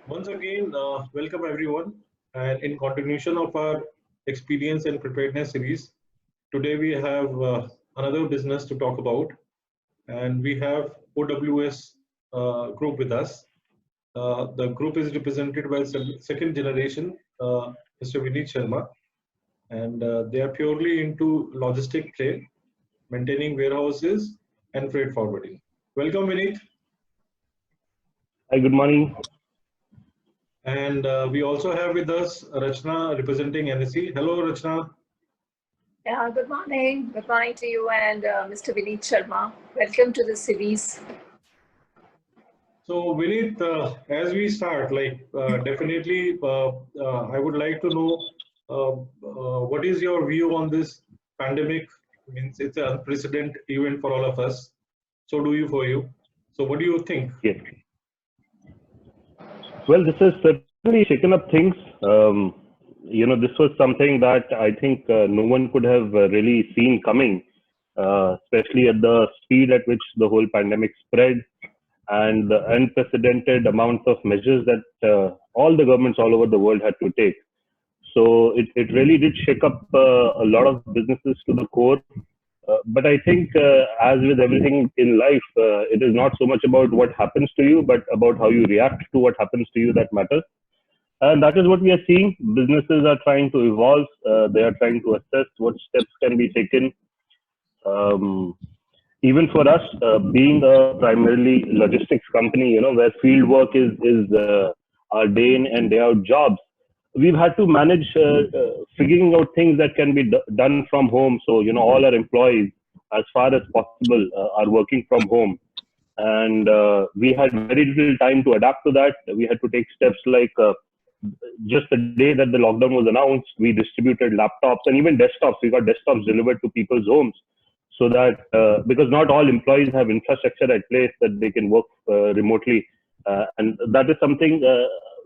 Once again, welcome everyone. And in continuation of our experience and preparedness series, today we have another business to talk about, and we have OWS group with us. The group is represented by second generation, Mr. Vineet Sharma, and they are purely into logistic trade, maintaining warehouses and freight forwarding. Welcome, Vineet. Hi, good morning. And we also have with us Rachna representing NSE. Hello, Rachna. Yeah, good morning. Good morning to you and Mr. Vineet Sharma. Welcome to the series. So, Vineet, as we start, definitely, I would like to know what is your view on this pandemic? Means it's an unprecedented event for all of us. So do you for you. So, what do you think? Yes. Well, this has certainly shaken up things. This was something that I think no one could have really seen coming, especially at the speed at which the whole pandemic spread and the unprecedented amounts of measures that all the governments all over the world had to take. So it really did shake up a lot of businesses to the core. But I think, as with everything in life, it is not so much about what happens to you, but about how you react to what happens to you that matters. And that is what we are seeing. Businesses are trying to evolve. They are trying to assess what steps can be taken. Even for us, being a primarily logistics company, where field work is our day in and day out jobs, we've had to manage figuring out things that can be done from home. So, all our employees, as far as possible, are working from home. And we had very little time to adapt to that. We had to take steps like just the day that the lockdown was announced, we distributed laptops and even desktops. We got desktops delivered to people's homes so that because not all employees have infrastructure at place that they can work remotely. And that is something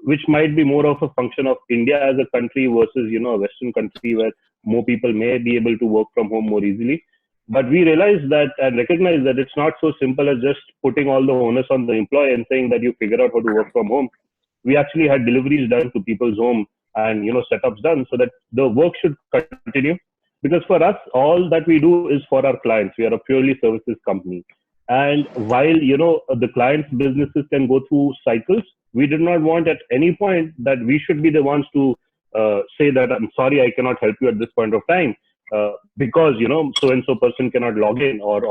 which might be more of a function of India as a country versus, a Western country where more people may be able to work from home more easily. But we realized that and recognized that it's not so simple as just putting all the onus on the employee and saying that you figure out how to work from home. We actually had deliveries done to people's home and, setups done so that the work should continue. Because for us, all that we do is for our clients. We are a purely services company. And while, the clients' businesses can go through cycles, we did not want at any point that we should be the ones to say that, I'm sorry, I cannot help you at this point of time because, so-and-so person cannot log in or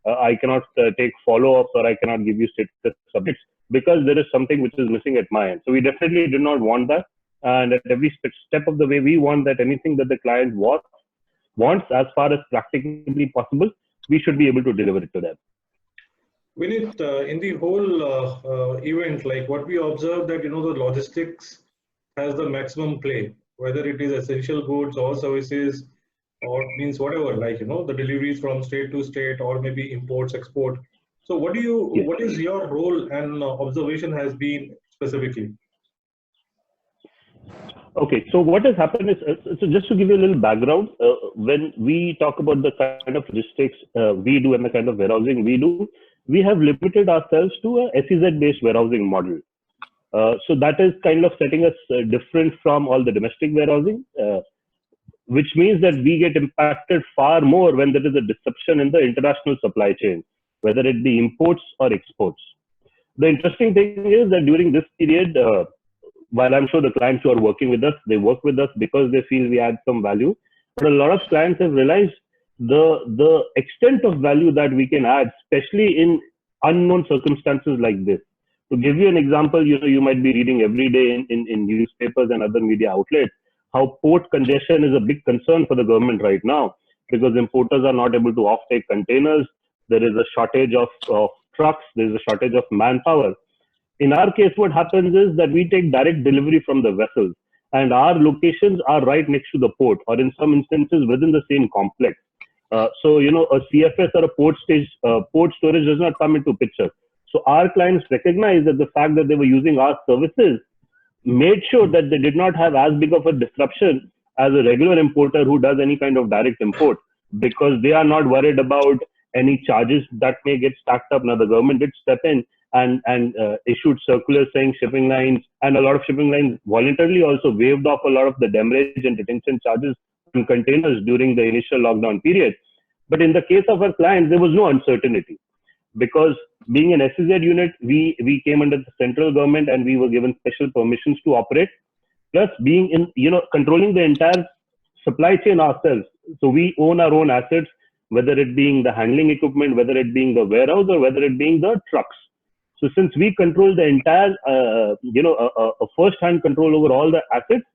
I cannot take follow-ups or I cannot give you status updates because there is something which is missing at my end. So we definitely did not want that. And at every step of the way, we want that anything that the client wants as far as practically possible, we should be able to deliver it to them. Vineet, in the whole event, like what we observed that, the logistics has the maximum play, whether it is essential goods or services or means whatever, the deliveries from state to state or maybe imports, export. So what is your role and observation has been specifically? Okay, so what has happened is, so just to give you a little background, when we talk about the kind of logistics we do and the kind of warehousing we do, we have limited ourselves to a SEZ-based warehousing model. So that is kind of setting us different from all the domestic warehousing, which means that we get impacted far more when there is a disruption in the international supply chain, whether it be imports or exports. The interesting thing is that during this period, while I'm sure the clients who are working with us, they work with us because they feel we add some value. But a lot of clients have realized the extent of value that we can add, especially in unknown circumstances like this. To give you an example, you might be reading every day in newspapers and other media outlets how port congestion is a big concern for the government right now because importers are not able to offtake containers. There is a shortage of trucks. There is a shortage of manpower. In our case, what happens is that we take direct delivery from the vessels and our locations are right next to the port or in some instances within the same complex. So, a CFS or a port storage does not come into picture. So our clients recognize that the fact that they were using our services made sure that they did not have as big of a disruption as a regular importer who does any kind of direct import because they are not worried about any charges that may get stacked up. Now, the government did step in and issued circulars saying shipping lines, and a lot of shipping lines voluntarily also waived off a lot of the demurrage and detention charges on containers during the initial lockdown period. But in the case of our clients, there was no uncertainty, because being an SEZ unit, we came under the central government and we were given special permissions to operate. Plus, being in, controlling the entire supply chain ourselves. So we own our own assets, whether it being the handling equipment, whether it being the warehouse, or whether it being the trucks. So since we control the entire, a first-hand control over all the assets,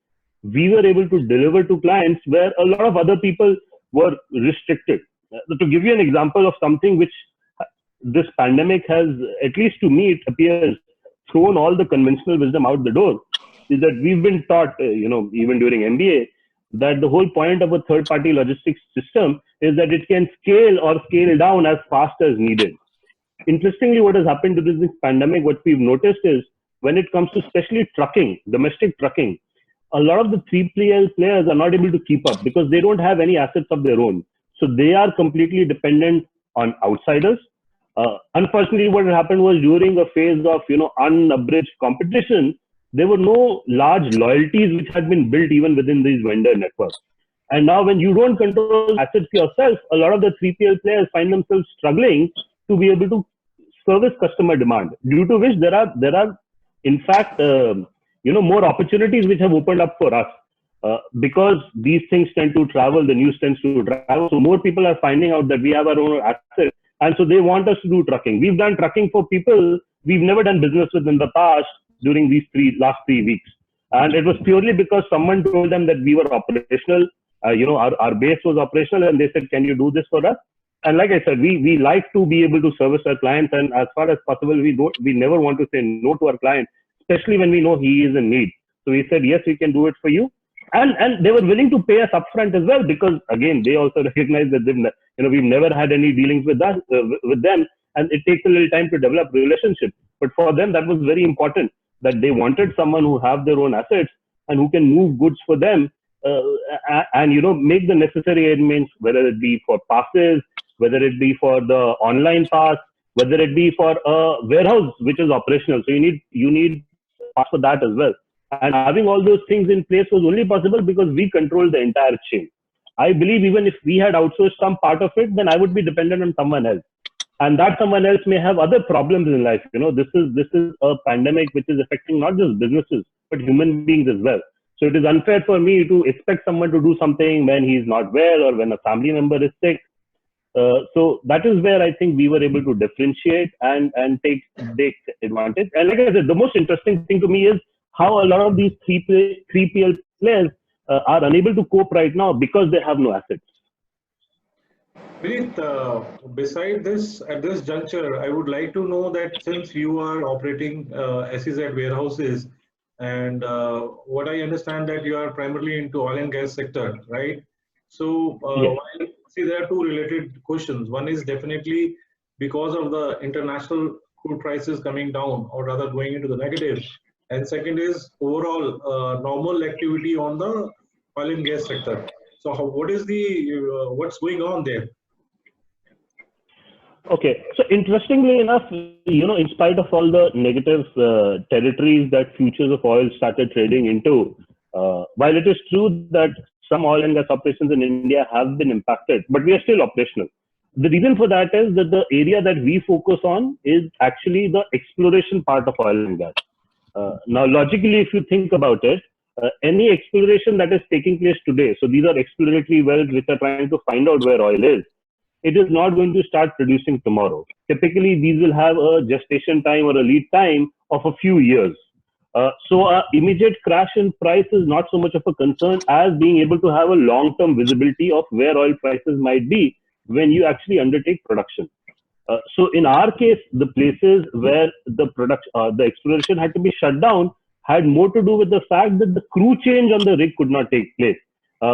we were able to deliver to clients where a lot of other people were restricted. To give you an example of something which this pandemic has, at least to me, it appears, thrown all the conventional wisdom out the door, is that we've been taught, even during MBA, that the whole point of a third-party logistics system is that it can scale or scale down as fast as needed. Interestingly, what has happened during this pandemic, what we've noticed is when it comes to especially trucking, domestic trucking, a lot of the 3PL players are not able to keep up because they don't have any assets of their own. So they are completely dependent on outsiders. Unfortunately, what happened was during a phase of unabridged competition, there were no large loyalties which had been built even within these vendor networks. And now when you don't control assets yourself, a lot of the 3PL players find themselves struggling to be able to service customer demand, due to which there are in fact more opportunities which have opened up for us. Because these things tend to travel, the news tends to travel. So more people are finding out that we have our own assets, and so they want us to do trucking. We've done trucking for people we've never done business with in the past during these last 3 weeks. And it was purely because someone told them that we were operational, our base was operational, and they said, can you do this for us? And like I said, we like to be able to service our clients, and as far as possible, we never want to say no to our client, especially when we know he is in need. So we said, yes, we can do it for you. And they were willing to pay us upfront as well, because again, they also recognize that we've never had any dealings with them, and it takes a little time to develop relationship. But for them, that was very important, that they wanted someone who have their own assets and who can move goods for them, and make the necessary arrangements, whether it be for passes, whether it be for the online pass, whether it be for a warehouse which is operational. So you need pass for that as well. And having all those things in place was only possible because we control the entire chain. I believe even if we had outsourced some part of it, then I would be dependent on someone else. And that someone else may have other problems in life. This is a pandemic which is affecting not just businesses, but human beings as well. So it is unfair for me to expect someone to do something when he's not well or when a family member is sick. So that is where I think we were able to differentiate and take advantage. And like I said, the most interesting thing to me is how a lot of these 3PL players are unable to cope right now because they have no assets. Vineet, beside this, at this juncture, I would like to know that since you are operating SEZ warehouses, and what I understand that you are primarily into oil and gas sector, right? So Yes. there are two related questions. One is definitely because of the international crude prices coming down, or rather going into the negative. And second is overall normal activity on the oil and gas sector. So what's going on there? Okay. So interestingly enough, in spite of all the negative territories that futures of oil started trading into, while it is true that some oil and gas operations in India have been impacted, but we are still operational. The reason for that is that the area that we focus on is actually the exploration part of oil and gas. Now, logically, if you think about it, any exploration that is taking place today, so these are exploratory wells which are trying to find out where oil is, it is not going to start producing tomorrow. Typically, these will have a gestation time or a lead time of a few years. So immediate crash in price is not so much of a concern as being able to have a long-term visibility of where oil prices might be when you actually undertake production. So in our case, the places where the exploration had to be shut down had more to do with the fact that the crew change on the rig could not take place.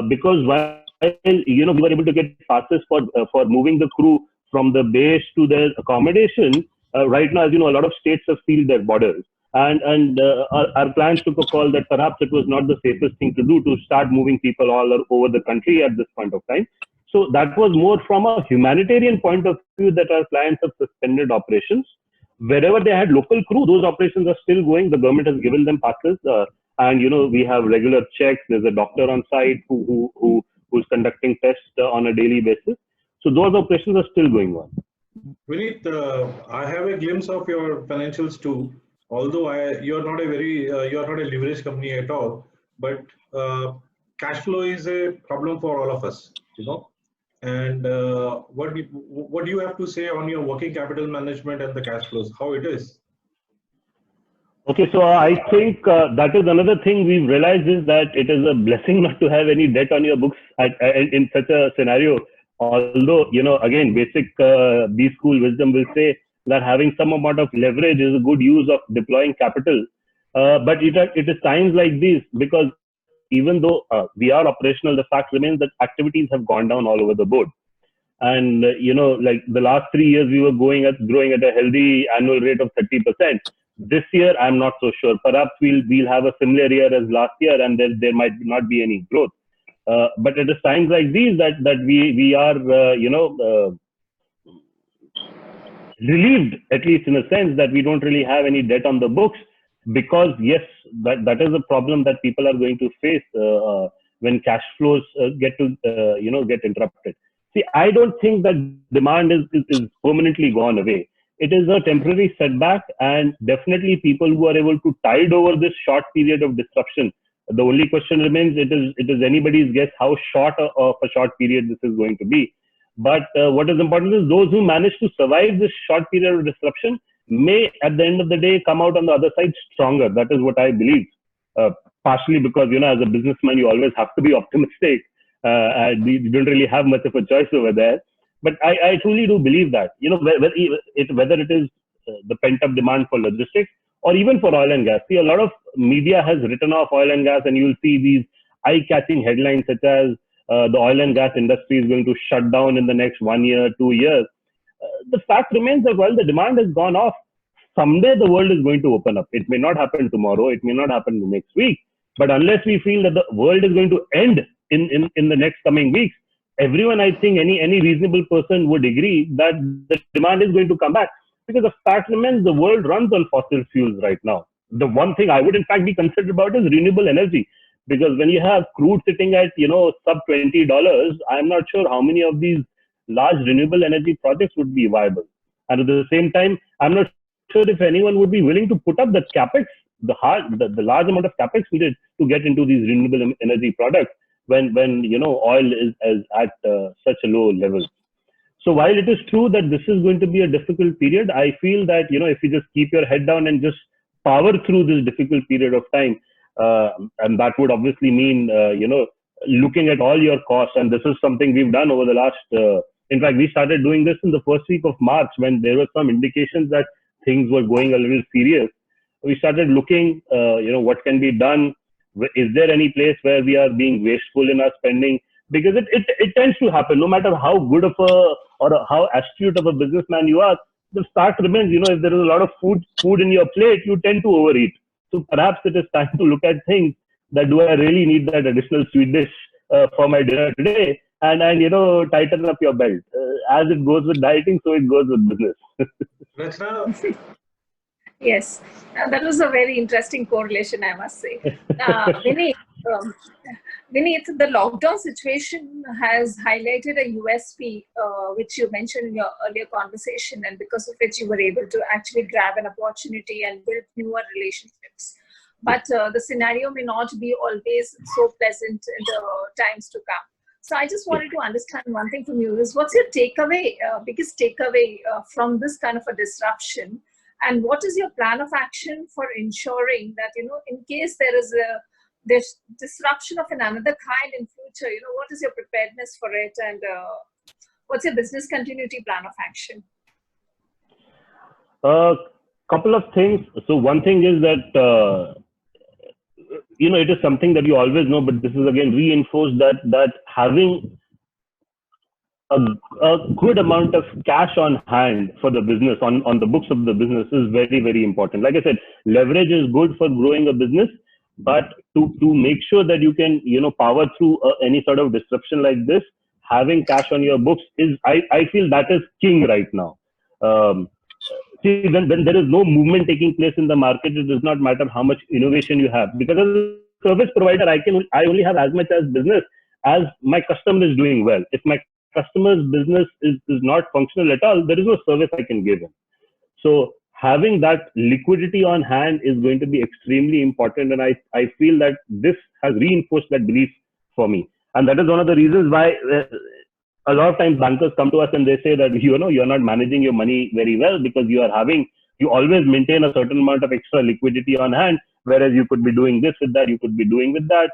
Because while we were able to get passes for moving the crew from the base to their accommodation, right now, as you know, a lot of states have sealed their borders. And our clients took a call that perhaps it was not the safest thing to do to start moving people all over the country at this point of time. So that was more from a humanitarian point of view that our clients have suspended operations. wherever they had local crew, those operations are still going. The government has given them passes, and we have regular checks. There's a doctor on site who's conducting tests on a daily basis. So those operations are still going on. Vineet, I have a glimpse of your financials too. Although you're not a leverage company at all, but cash flow is a problem for all of us, And what do you have to say on your working capital management and the cash flows? How it is? Okay, so I think that is another thing we've realized is that it is a blessing not to have any debt on your books in such a scenario. Although, again, basic B school wisdom will say that having some amount of leverage is a good use of deploying capital. But it is times like these, because even though we are operational, the fact remains that activities have gone down all over the board. And, like the last 3 years, we were growing at a healthy annual rate of 30%. This year, I'm not so sure. Perhaps we'll have a similar year as last year, and there might not be any growth. But it is times like these that we are, relieved, at least in a sense, that we don't really have any debt on the books, because yes, that is a problem that people are going to face when cash flows get interrupted. See, I don't think that demand is permanently gone away. It is a temporary setback, and definitely people who are able to tide over this short period of disruption. The only question remains, it is anybody's guess how short of a short period this is going to be. But what is important is those who manage to survive this short period of disruption may, at the end of the day, come out on the other side stronger. That is what I believe. Partially because, as a businessman, you always have to be optimistic. You don't really have much of a choice over there. But I truly do believe that, whether it is the pent-up demand for logistics or even for oil and gas. See, a lot of media has written off oil and gas, and you'll see these eye-catching headlines such as the oil and gas industry is going to shut down in the next 1 year, 2 years. The fact remains that while the demand has gone off, someday the world is going to open up. It may not happen tomorrow. It may not happen the next week. But unless we feel that the world is going to end in the next coming weeks, everyone, I think, any reasonable person would agree that the demand is going to come back. Because the fact remains, the world runs on fossil fuels right now. The one thing I would, in fact, be concerned about is renewable energy. Because when you have crude sitting at, sub $20, I'm not sure how many of these large renewable energy projects would be viable. And at the same time, I'm not sure if anyone would be willing to put up the capex, the large amount of capex needed to get into these renewable energy products when oil is at such a low level. So while it is true that this is going to be a difficult period, I feel that, if you just keep your head down and just power through this difficult period of time, and that would obviously mean, looking at all your costs. And this is something we've done over the last, in fact, we started doing this in the first week of March when there were some indications that things were going a little serious. We started looking, what can be done. Is there any place where we are being wasteful in our spending? Because it tends to happen, no matter how good of how astute of a businessman you are. The fact remains, if there is a lot of food in your plate, you tend to overeat. So perhaps it is time to look at things that, do I really need that additional sweet dish for my dinner today? And tighten up your belt. As it goes with dieting, so it goes with business. Rachna? Yes, that was a very interesting correlation, I must say. Vineet, the lockdown situation has highlighted a USP, which you mentioned in your earlier conversation, and because of which you were able to actually grab an opportunity and build newer relationships. But the scenario may not be always so pleasant in the times to come. So I just wanted to understand one thing from you is, what's your takeaway, biggest takeaway from this kind of a disruption? And what is your plan of action for ensuring that, in case there is this disruption of another kind in future, what is your preparedness for it, and what's your business continuity plan of action? Couple of things. So one thing is that, it is something that you always know, but this is again reinforced that having a good amount of cash on hand for the business, on the books of the business, is very, very important. Like I said, leverage is good for growing a business, but to make sure that you can, power through any sort of disruption like this, having cash on your books is, I feel that is king right now. See, when there is no movement taking place in the market, it does not matter how much innovation you have. Because as a service provider, I only have as much as business as my customer is doing well. If my customer's business is not functional at all, there is no service I can give him. So having that liquidity on hand is going to be extremely important. And I feel that this has reinforced that belief for me. And that is one of the reasons why a lot of times bankers come to us and they say that, you're not managing your money very well because you always maintain a certain amount of extra liquidity on hand, whereas you could be doing this with that, you could be doing with that.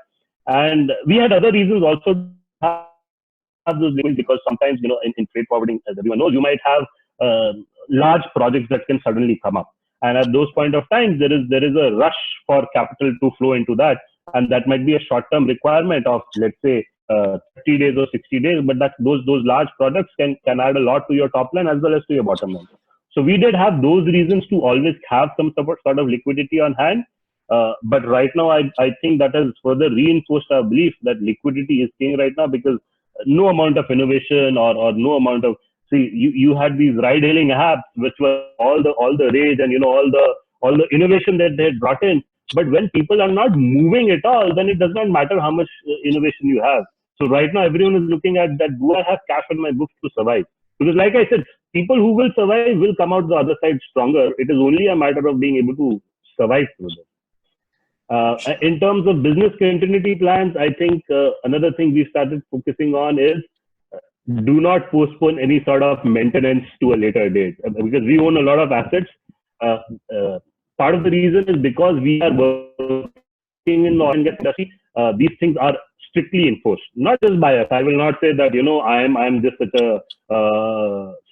And we had other reasons also to have those liquids, because sometimes, in freight forwarding, as everyone knows, you might have large projects that can suddenly come up. And at those point of times, there is a rush for capital to flow into that. And that might be a short-term requirement of, let's say, 30 days or 60 days, but those large products can add a lot to your top line as well as to your bottom line. So we did have those reasons to always have some sort of liquidity on hand. But right now, I think that has further reinforced our belief that liquidity is king right now, because no amount of innovation or no amount of, you had these ride-hailing apps which were all the rage and all the innovation that they had brought in. But when people are not moving at all, then it does not matter how much innovation you have. So right now, everyone is looking at that. Do I have cash on my books to survive? Because like I said, people who will survive will come out the other side stronger. It is only a matter of being able to survive through this. In terms of business continuity plans, I think another thing we started focusing on is do not postpone any sort of maintenance to a later date, because we own a lot of assets. Part of the reason is because we are working in the oil and gas industry. These things are strictly enforced, not just by us. I will not say that I'm just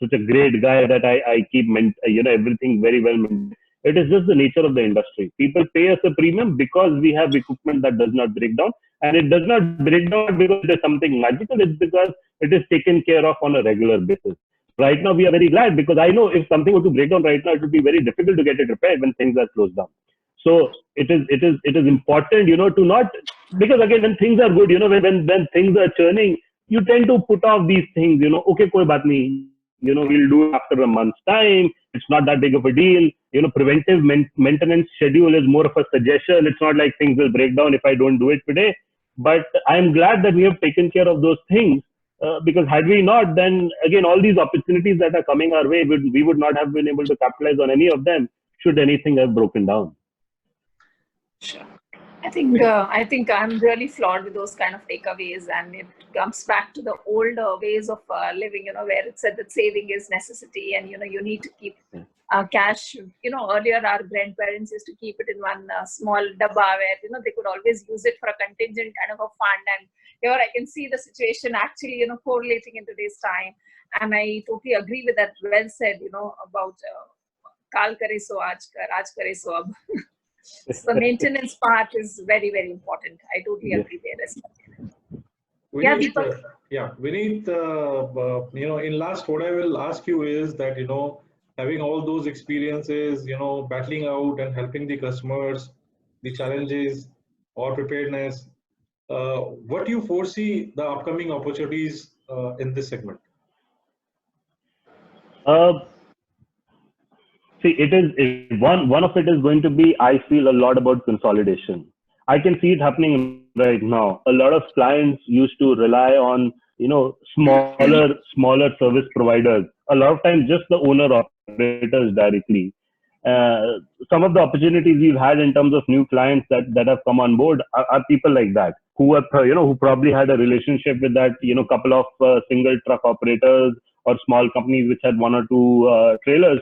such a great guy that I keep everything very well maintained. It is just the nature of the industry. People pay us a premium because we have equipment that does not break down, and it does not break down because it is something magical. It's because it is taken care of on a regular basis. Right now, we are very glad, because I know if something were to break down right now, it would be very difficult to get it repaired when things are closed down. So it is important, to not, because again, when things are good, when things are churning, you tend to put off these things, okay, koi baat nahi, we'll do it after a month's time. It's not that big of a deal. Preventive maintenance schedule is more of a suggestion. It's not like things will break down if I don't do it today. But I'm glad that we have taken care of those things. Because had we not, then again, all these opportunities that are coming our way, we would not have been able to capitalize on any of them should anything have broken down. Sure. I think I'm really flawed with those kind of takeaways, and it comes back to the old ways of living, where it said that saving is necessity, and you need to keep cash. Earlier our grandparents used to keep it in one small dabba where they could always use it for a contingent kind of a fund. And here I can see the situation actually correlating in today's time, and I totally agree with that. Well said, about kaal kare so aaj kar, aaj kare so ab. So the maintenance part is very, very important. I totally agree there. Vineet, in last, what I will ask you is that, having all those experiences, battling out and helping the customers, the challenges or preparedness, what do you foresee the upcoming opportunities in this segment? See, one of it is going to be, I feel, a lot about consolidation. I can see it happening right now. A lot of clients used to rely on, smaller service providers. A lot of times, just the owner operators directly. Some of the opportunities we've had in terms of new clients that have come on board are people like that, who probably had a relationship with that, couple of single truck operators or small companies which had one or two trailers.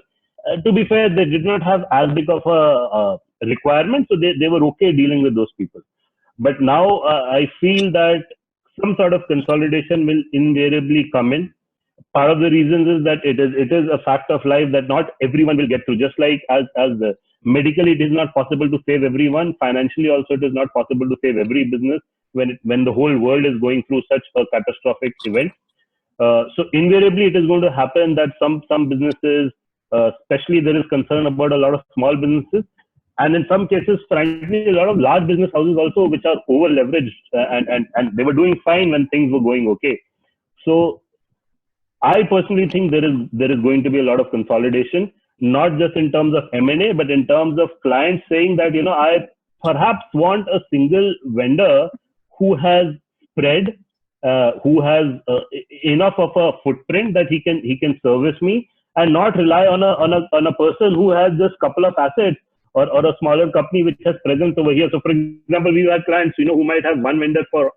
To be fair, they did not have as big of a requirement, so they were okay dealing with those people. But now I feel that some sort of consolidation will invariably come in. Part of the reasons is that it is a fact of life that not everyone will get through. Just like as medically, it is not possible to save everyone. Financially, also, it is not possible to save every business when the whole world is going through such a catastrophic event. So invariably, it is going to happen that some businesses, especially there is concern about a lot of small businesses, and in some cases, frankly, a lot of large business houses also, which are over leveraged, and they were doing fine when things were going okay. So I personally think there is going to be a lot of consolidation. not just in terms of M&A, but in terms of clients saying that, I perhaps want a single vendor who has spread, who has enough of a footprint that he can service me, and not rely on a person who has just couple of assets, or a smaller company which has presence over here. So, for example, we have clients, who might have one vendor for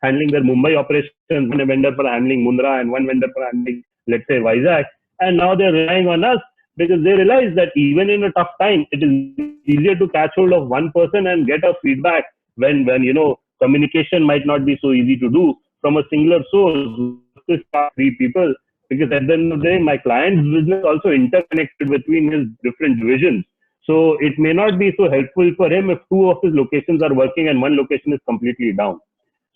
handling their Mumbai operations, one vendor for handling Mundra, and one vendor for handling, let's say, Vizag. And now they're relying on us because they realize that even in a tough time, it is easier to catch hold of one person and get a feedback when communication might not be so easy to do from a singular source, three people. Because at the end of the day, my client's business also interconnected between his different divisions. So it may not be so helpful for him if two of his locations are working and one location is completely down.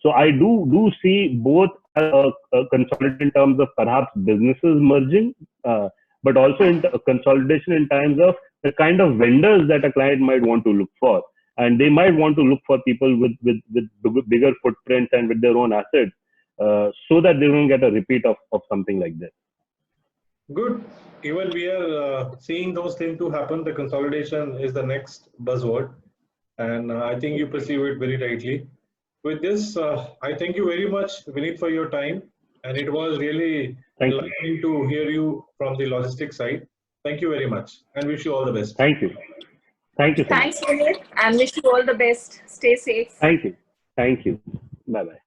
So I do see both a consolidation in terms of perhaps businesses merging, but also in consolidation in terms of the kind of vendors that a client might want to look for. And they might want to look for people with bigger footprints and with their own assets, so that they don't get a repeat of something like this. Good. Even we are seeing those things to happen. The consolidation is the next buzzword, and I think you perceive it very rightly. With this, I thank you very much, Vineet, for your time, and it was really enlightening to hear you from the logistics side. Thank you very much, and wish you all the best. Thank you. Thank you. Thanks, Vineet, and wish you all the best. Stay safe. Thank you. Thank you. Bye-bye.